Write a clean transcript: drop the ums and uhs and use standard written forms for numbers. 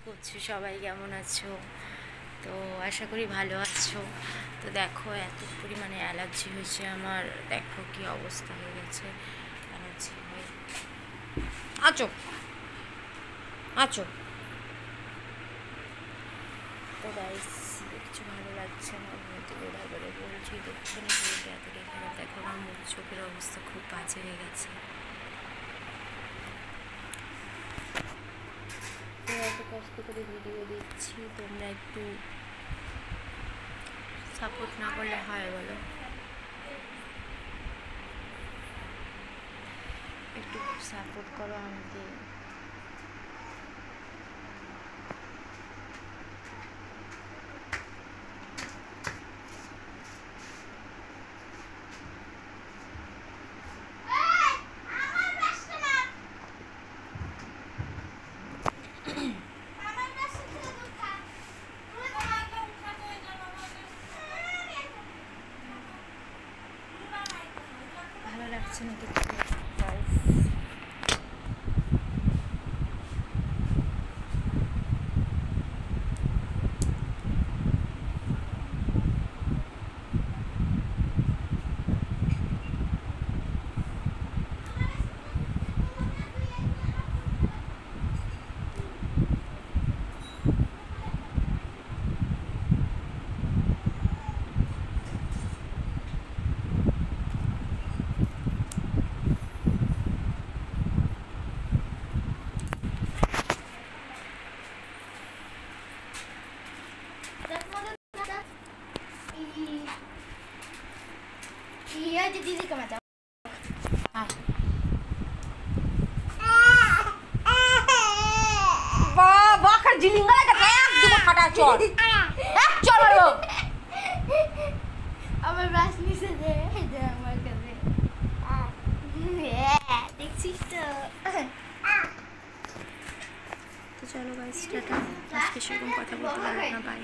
করছো? সবাই কেমন আছো? তো আশা করি ভালো আছো। তো দেখো এত পরিমাণে অ্যালার্জি হয়েছে আমার, দেখো কি অবস্থা হয়ে গেছে। অ্যালার্জি হয়ে আছো আছো তো গাইস কিছু ভালো লাগছে না, মধ্যে গোড়াগড়ে বলছি দেখছেন শরীরটা এতটাই খারাপ। দেখো আমার মুখ চোখের অবস্থা খুব বাজে হয়ে গেছে। তো এত কষ্ট করে ভিডিও দিচ্ছি, তোমরা একটু সাপোর্ট না করলে হয় বলো? একটু সাপোর্ট করো আমাকে। ভালো লাগছে না কিছু গাইস। दीदी का मजा बाखर जिलिंगा लगा एक दो फटा चोर एक चोर लो अब राशनी से दे अमर कर दे देखছিস তো চলো গাইস টাটা। আজকে সেরকম কথা বলতে পারবো না, বাই।